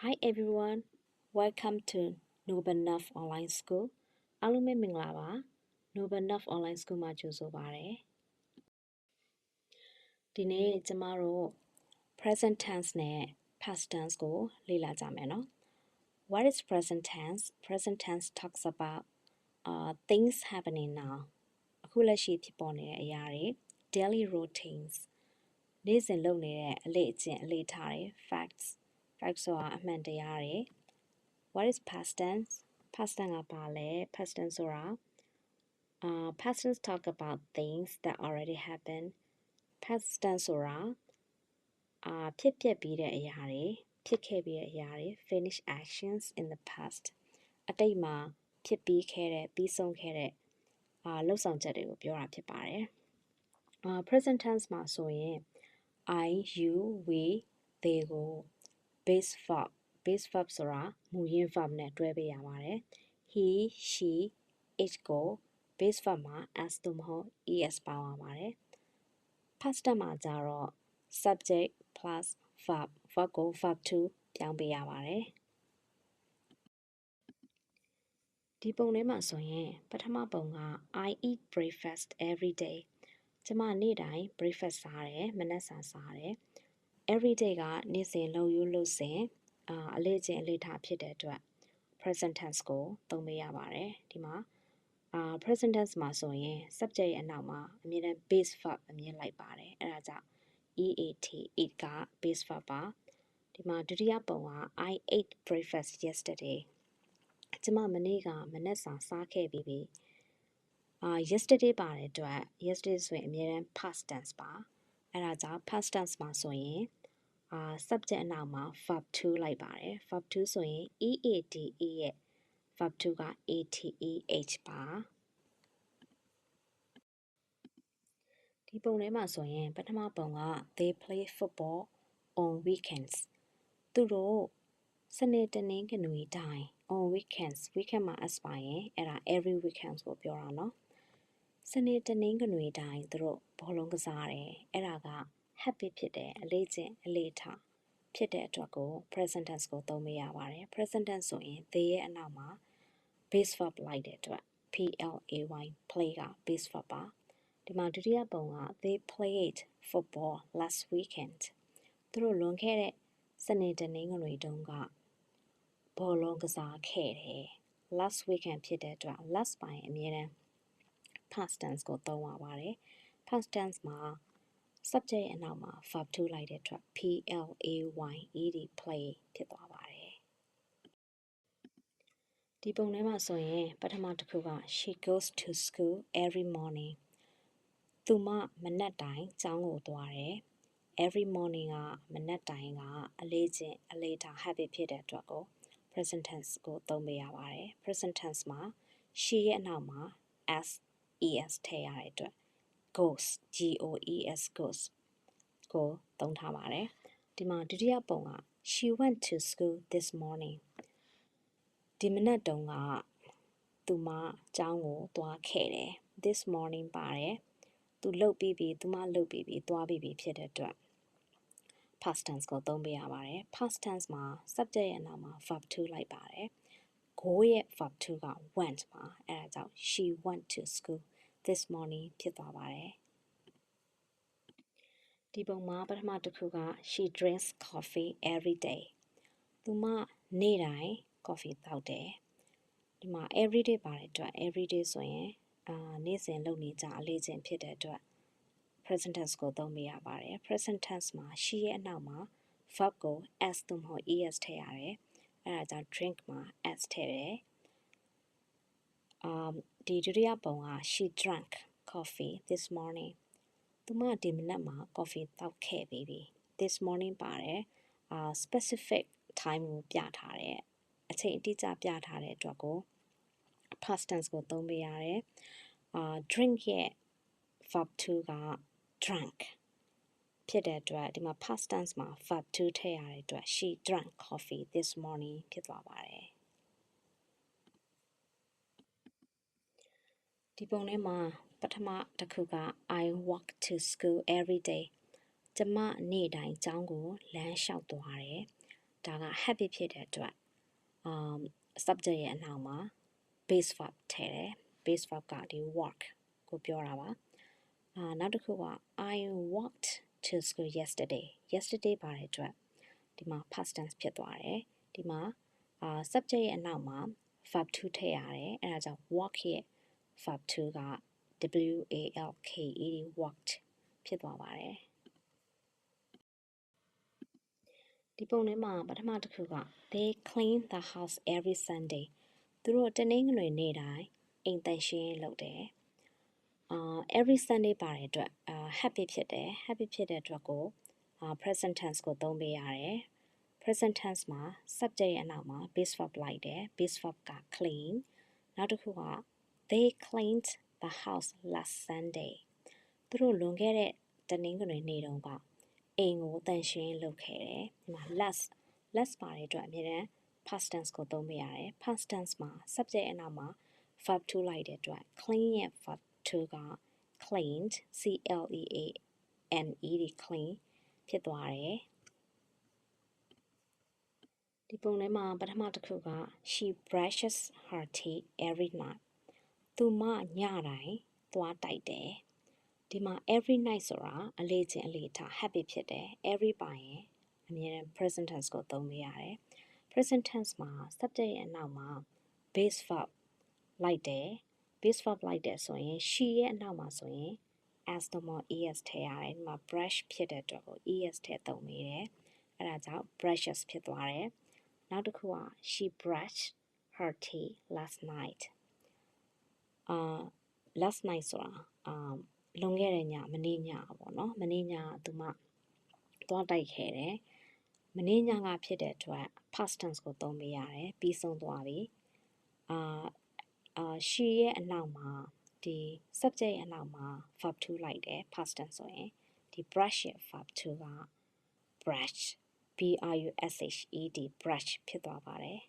Hi everyone, welcome to Noble Enough Online School. အားလုံးပဲမင်္ဂလာပါ Noble Enough Online School မှာကြိုဆိုပါရစေ။ဒီနေ့ကျမတို့ present tense နဲ့ past tense ကိုလေ့လာကြမယ်နော်။ What is present tense? Present tense talks about things happening now. အခုလက်ရှိဖြစ်ပေါ်နေတဲ့အရာတွေ daily routines နေ့စဉ်လုပ်နေတဲ့အလေ့အကျင့်အလေ့အထတွေ facts ဆိုတာအမှန်တရားတွေ What is past tense? Past tense ကဘာလဲ Past tense ဆိုတာ past tense talk about things that already happened. Past tense ဆိုတာဖြစ်ပျက်ပြီးတဲ့အရာတွေဖြစ်ခဲ့ပြီးတဲ့အရာတွေ finish actions in the past. အတိတ်မှာဖြစ်ပြီးခဲ့တဲ့ပြီးဆုံးခဲ့တဲ့လုပ်ဆောင်ချက်တွေကိုပြောတာဖြစ်ပါတယ်။ present tense မှာဆိုရင် I, you, we, they ကို base verb ဆိုတာမူရင်း verb နဲ့တွဲပေးရပါတယ် he, she, it ကို base verb မှာ s သို့မဟုတ် es ပါဝင်ပါတယ် past tense မှာကျတော့ subject plus verb ကို verb to ပြောင်းပေးရပါတယ်ဒီပုံထဲမှာဆိုရင်ပထမပုံက I eat breakfast every day ကျမနေ့တိုင်း breakfast စားတယ်မနက်စာစားတယ် every day ကနေ့စဉ်လုပ်ရိုးလုပ်စဉ်အလေ့အကျင့်အလေ့အထဖြစ်တဲ့အတွက် present tense ကိုသုံးပေးရပါတယ်ဒီမှာpresent tense မှာဆိုရင် subject ရဲ့အနောက်မှာအမြဲတမ်း base verb အမြဲလိုက်ပါတယ်အဲဒါကြောင့် eat eat က base verb ပါဒီမှာဒုတိယပုံက I ate breakfast yesterday ကျမမနေ့ကမနက်စာစားခဲ့ပြီးပြီyesterday ပါတဲ့အတွက် yesterday ဆိုရင်အမြဲတမ်း past tense ပါအဲဒါကြောင့် past tense မှာဆိုရင်subject အနောက်မှာ verb to လိုက်ပါတယ် verb to ဆိုရင် eate ရဲ့ verb to က ateh ပါဒီပုံထဲမှာဆိုရင်ပထမပုံက they play football on weekends သူတို့စနေတနင်္ဂနွေတိုင်း on weekends weekend မှာ s ပါရင်အဲ့ဒါ every weekends ကိုပြောတာနော်စနေတနင်္ဂနွေတိုင်းသူတို့ဘောလုံးကစားတယ်အဲ့ဒါက habit ဖြစ်တယ်အလေ့အကျင့်အလေ့အထဖြစ်တဲ့အတွက်ကို present tense ကိုသုံးပေးရပါတယ် present tense ဆိုရင် they ရဲ့အနောက်မှာ base verb လိုက်တဲ့အတွက် play က base verb ပါဒီမှာဒုတိယပုံက they played football last weekend သူတို့လွန်ခဲ့တဲ့စနေတနင်္ဂနွေတုန်းကဘောလုံးကစားခဲ့တယ် last weekend ဖြစ်တဲ့အတွက် last ပိုင်းအမြဲတမ်း past tense ကိုသုံးရပါတယ် past tense မှာ subject ရဲ့အနောက်မှာ verb to လိုက်တဲ့အတွက် play ဖြစ်သွားပါတယ်ဒီပုံထဲမှာဆိုရင်ပထမတစ်ခုက she goes to school every morning သူမမနက်တိုင်းကျောင်းကိုသွားတယ် every morning ကမနက်တိုင်းကအလေ့အကျင့်အလေ့အထ habit ဖြစ်တဲ့အတွက်ကို present tense ကိုသုံးပေးရပါတယ် present tense မှာ she ရဲ့အနောက်မှာ s es ထည့်ရတဲ့အတွက် goes goes ကိုသုံးထားပါတယ်ဒီမှာဒုတိယပုံက she went to school this morning ဒီမနက်တုန်းကသူမကျောင်းကိုသွားခဲ့တယ် this morning ပါတယ်သူလှုပ်ပြီးပြီသူမလှုပ်ပြီးပြီသွားပြီးပြီဖြစ်တဲ့အတွက် past tense ကိုသုံးပေးရပါတယ် past tense မှာ subject ရဲ့အနောက်မှာ verb to လိုက်ပါတယ် go ရဲ့ verb to က went ပါအဲဒါကြောင့် she went to school this morning ဖြစ်သွားပါတယ်ဒီပုံမှာပထမတစ်ခုက she drinks coffee every day သူမနေ့တိုင်း coffee တောက်တယ်ဒီမှာ every day ပါတဲ့အတွက် every day ဆိုရင်နေ့စဉ်လုပ်နေကြအလေ့အကျင့်ဖြစ်တဲ့အတွက် present tense ကိုသုံးပေးရပါတယ် present tense မှာ she ရဲ့အနောက်မှာ verb ကို s သို့မဟုတ် es ထည့်ရတယ်အဲဒါကြောင့် drink မှာ s ထည့်တယ်ဒီဒုတိယပုံက she drank coffee this morning သူမဒီမနက်မှာ coffee တောက်ခဲ့ပြီးပြီ this morning ပါတယ်specific time ကိုပြထားတယ်အချိန်အတိအကျပြထားတဲ့အတွက်ကို past tense ကိုသုံးပေးရတယ်drink ရဲ့ verb to က drank ဖြစ်တဲ့အတွက်ဒီမှာ past tense မှာ verb to ထည့်ရတဲ့အတွက် she drank coffee this morning ဖြစ်သွားပါတယ်ဒီပုံထဲမှာပထမတစ်ခုက I walk to school every day ကျမနေ့တိုင်းကျောင်းကိုလမ်းလျှောက်သွားတယ် ဒါက happy ဖြစ်တဲ့အတွက် subject ရဲ့အနောက်မှာ base verb ထည့်တယ် base verb ကဒီ walk ကိုပြောတာပါနောက်တစ်ခုက I walked to school yesterday ပါတဲ့အတွက်ဒီမှာ past tense ဖြစ်သွားတယ်ဒီမှာsubject ရဲ့အနောက်မှာ verb to ထည့်ရတယ်အဲဒါကြောင့် walk ရဲ့ verb to က W-A-L-K-E walked ဖြစ်သွားပါတယ်ဒီပုံထဲမှာပထမတစ်ခုက they clean the house every Sunday သူတို့တနင်္ဂနွေနေ့တိုင်းအိမ်သန့်ရှင်းလုပ်တယ် every Sunday ပါတဲ့အတွက်happy ဖြစ်တယ် happy ဖြစ်တဲ့အတွက်ကိုpresent tense ကိုသုံးပေးရတယ် present tense မှာ subject ရဲ့အနောက်မှာ base verb လိုက်တယ် base verb က clean နောက်တစ်ခုက they cleaned the house last Sunday သူတို့လွန်ခဲ့တဲ့တနင်္ဂနွေနေ့တုန်းကအိမ်ကိုတန့်ရှင်းလုပ်ခဲ့တယ်ဒီမှာ last ပါတဲ့အတွက်အမြဲတမ်း past tense ကိုသုံးပေးရတယ် past tense မှာ subject အနောက်မှာ verb to လိုက်တဲ့အတွက် clean ရဲ့ verb to က cleaned C-L-E-A-N-E-D clean ဖြစ်သွားတယ်ဒီပုံထဲမှာပထမတစ်ခုက she brushes her teeth every night သူမညတိုင်းသွားတိုက်တယ်ဒီမှာ every night ဆိုတာအလေ့ကျင့်အလေ့ထား happy ဖြစ်တယ် every ပါရင်အမြဲတမ်း present tense ကိုသုံးပေးရတယ် present tense မှာ subject ရဲ့အနောက်မှာ base verb လိုက်တယ် base verb လိုက်တယ်ဆိုရင် she ရဲ့အနောက်မှာဆိုရင် as တော့မ es ထည့်ရတယ်ဒီမှာ brush ဖြစ်တဲ့အတွက်ကို es ထည့်သုံးပေးတယ်အဲဒါကြောင့် brushes ဖြစ်သွားတယ်နောက်တစ်ခုက she brushed her teeth last night last night ဆိုတာလွန်ခဲ့တဲ့ညမနေ့ညပေါ့နော်မနေ့ညသူမသွားတိုက်ခဲ့တယ်မနေ့ညကဖြစ်တဲ့အတွက် past tense ကိုသုံးပေးရတယ်ပြီးဆုံးသွားပြီshe ရဲ့အနောက်မှာဒီ subject ရဲ့အနောက်မှာ verb to လိုက်တယ် past tense ဆိုရင်ဒီ brush ရဲ့ verb to က brush B-R-U-S-H-E-D brush ဖြစ်သွားပါတယ်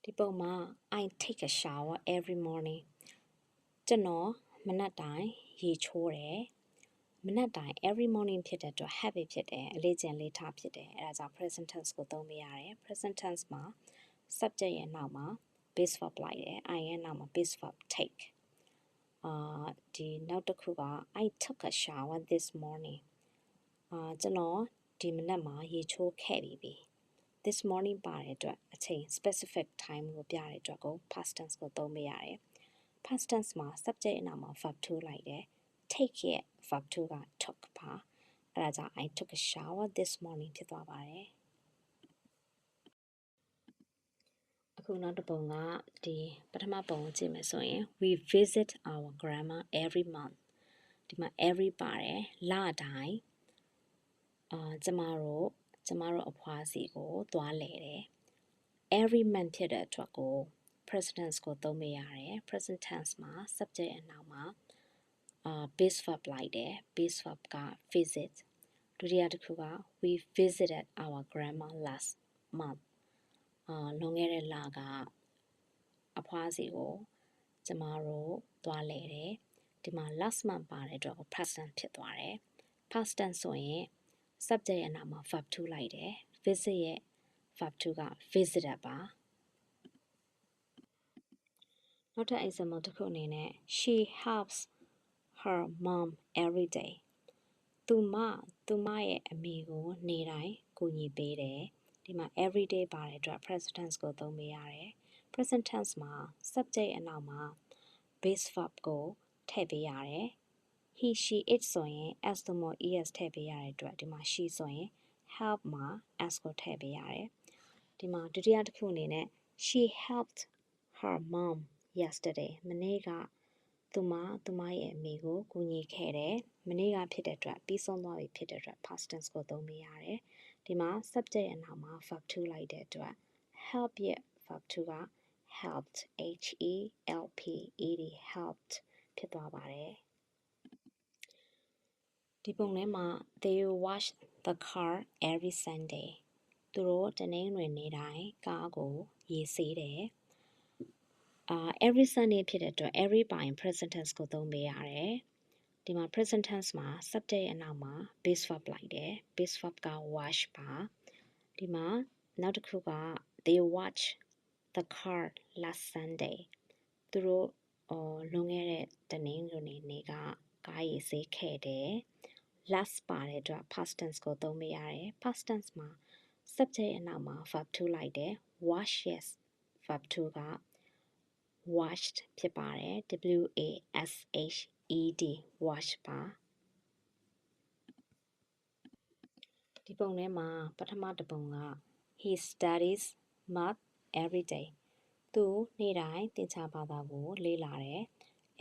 ဒီပုံမှာ I take a shower every morning ကျွန်တော်မနက်တိုင်းရေချိုးတယ်မနက်တိုင်း every morning ဖြစ်တဲ့အတွက် habit ဖြစ်တယ်အလေ့ကျင့်လေ့ထားဖြစ်တယ်အဲဒါကြောင့် present tense ကိုသုံးပေးရတယ် present tense မှာ subject ရဲ့နောက်မှာ base verb လိုက်တယ် I ရဲ့နောက်မှာ base verb take ဒီနောက်တစ်ခုက I took a shower this morning ကျွန်တော်ဒီမနက်မှာရေချိုးခဲ့ပြီ this morning ပါတဲ့အတွက်အချိန် specific time ကိုပြတဲ့အတွက်ကို past tense ကိုသုံးပေးရတယ် past tense မှာ subject အနောက်မှာ verb to လိုက်တယ် take ရဲ့ verb to က took ပါအဲဒါကြောင့် I took a shower this morning ဖြစ်သွားပါတယ်အခုနောက်တစ်ပုံကဒီပထမပုံကိုကြည့်မယ်ဆိုရင် we visit our grandma every month ဒီမှာ every ပါတယ်လတိုင်းကျမတို့အဖွားစီကိုသွားလဲတယ် every month ဖြစ်တဲ့အတွက်ကို present tense ကိုသုံးပေးရတယ် present tense မှာ subject အနောက်မှာbase verb လိုက်တယ် base verb က visit ဒုတိယတစ်ခုက we visited our grandma last month လွန်ခဲ့တဲ့လကအဖွားစီကိုကျမတို့သွားလဲတယ်ဒီမှာ last month ပါတဲ့အတွက် past tense ဖြစ်သွားတယ် past tense ဆိုရင် subject ရဲ့အနောက်မှာ verb to လိုက်တယ် visit ရဲ့ verb to က visited ပါနောက်ထပ် example တစ်ခုအနေနဲ့ she helps her mom every day သူမရဲ့အမေကိုနေ့တိုင်းကူညီပေးတယ်ဒီမှာ every day ပါတဲ့အတွက် present tense ကိုသုံးပေးရတယ် present tense မှာ subject အနောက်မှာ base verb ကိုထည့်ပေးရတယ် he she it ဆိုရင် s သို့မဟုတ် es ထည့်ပေးရတဲ့အတွက်ဒီမှာ she ဆိုရင် help မှာ s ကိုထည့်ပေးရတယ်ဒီမှာဒုတိယတစ်ခုအနေနဲ့ she helped her mom yesterday မနေ့ကသူမရဲ့အမေကိုကူညီခဲ့တယ်မနေ့ကဖြစ်တဲ့အတွက်ပြီးဆုံးသွားပြီဖြစ်တဲ့အတွက် past tense ကိုသုံးပေးရတယ်ဒီမှာ subject အနောက်မှာ verb to လိုက်တဲ့အတွက် help ရဲ့ verb to က helped H-E-L-P-E-D helped ဖြစ်သွားပါတယ်ဒီပုံထဲမှာ they wash the car every Sunday သူတို့တနင်္ဂနွေနေ့တိုင်းကားကိုရေဆေးတယ်every Sunday ဖြစ်တဲ့အတွက် every ပိုင်း present tense ကိုသုံးပေးရတယ် ဒီမှာ present tense မှာ subject ရဲ့အနောက်မှာ base verb လိုက်တယ် base verb က watch ပါဒီမှာနောက်တစ်ခုက they watch the car last Sunday သူတို့လွန်ခဲ့တဲ့တနင်္ဂနွေနေ့ကကားရေးဆေးခဲ့တယ် last ပါတဲ့အတွက် past tense ကိုသုံးပေးရတယ် past tense မှာ subject ရဲ့အနောက်မှာ verb 2လိုက်တယ် wash yes verb 2က washed ဖြစ်ပါတယ် WASHED wash ပါဒီပုံထဲမှာပထမတစ်ပုံက he studies math every day သူနေ့တိုင်းသင်္ချာဘာသာကိုလေ့လာတယ်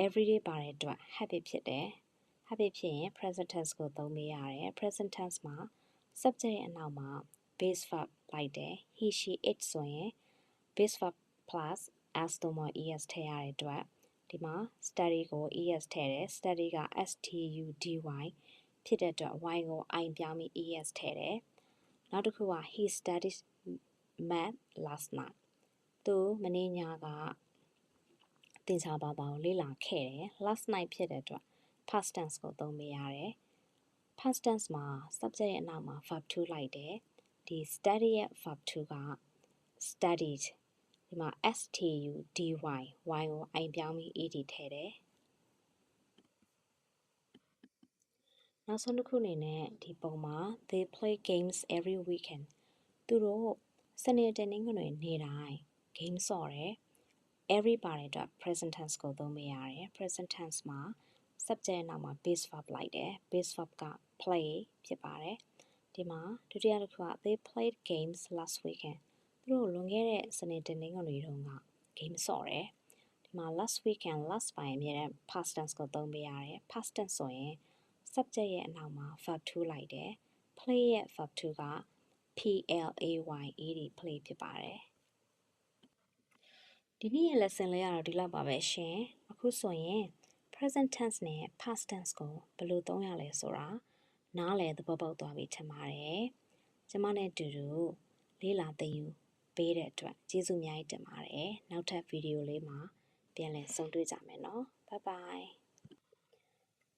everyday ပါတဲ့အတွက် habit ဖြစ်တယ် habit ဖြစ်ရင် present tense ကိုသုံးပေးရတယ် present tense မှာ subject ရဲ့အနောက်မှာ base verb လိုက်တယ် he she it ဆိုရင် base verb plus s သို့မဟုတ် es ထည့်ရတဲ့အတွက်ဒီမှာ study ကို es ထည့်တယ် studyက study ဖြစ်တဲ့အတွက် y ကို i ပြောင်းပြီး es ထည့်တယ်နောက်တစ်ခုက he studied math last night သူမနေ့ညကသင်္ချာဘာသာကိုလေ့လာခဲ့တယ် last night ဖြစ်တဲ့အတွက် past tense ကိုသုံးပေးရတယ် past tense မှာ subject ရဲ့အနောက်မှာ verb 2လိုက်တယ်ဒီ study ရဲ့ verb 2က studied ဒီမှာ study y ကို i ပြောင်းပြီး ed ထည့်တယ်နောက်ဆုံးတစ်ခုအနေနဲ့ဒီပုံမှာ they play games every weekend သူတို့စနေတနင်္ဂနွေနေ့တိုင်း game ဆော့တယ် every ပါတဲ့အတွက် present tense ကိုသုံးပေးရတယ် present tense မှာ subject နောက်မှာ base verb လိုက်တယ် base verb က play ဖြစ်ပါတယ်ဒီမှာဒုတိယတစ်ခုက they played games last weekend သူတို့လွန်ခဲ့တဲ့စနေတနင်္ဂနွေတုန်းက game ဆော့တယ်ဒီမှာ last weekend last ပိုင်းအမြဲတမ်း past tense ကိုသုံးပေးရတယ် past tense ဆိုရင် subject ရဲ့အနောက်မှာ verb 2လိုက်တယ် play ရဲ့ verb 2က PLAYED play ဖြစ်ပါတယ်ဒီနေ့ရဲ့ lesson လေးကတော့ဒီလောက်ပါပဲရှင်အခုဆိုရင် present tense နဲ့ past tense ကိုဘယ်လိုသုံးရလဲဆိုတာနားလည်သဘောပေါက်သွားပြီထင်ပါတယ်ကျမနဲ့အတူတူလေ့လာသင်ယူပေးတဲ့အတွက်ကျေးဇူးအများကြီးတင်ပါတယ်နောက်ထပ်ဗီဒီယိုလေးမှာပြန်လည်ဆုံတွေ့ကြမယ်နော် bye bye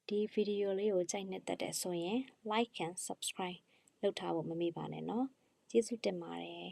ဒီဗီဒီယိုလေးကိုကြိုက်နှစ်သက်တယ်ဆိုရင် like and subscribe လုပ်ထားဖို့မမေ့ပါနဲ့နော်ကျေးဇူးတင်ပါတယ်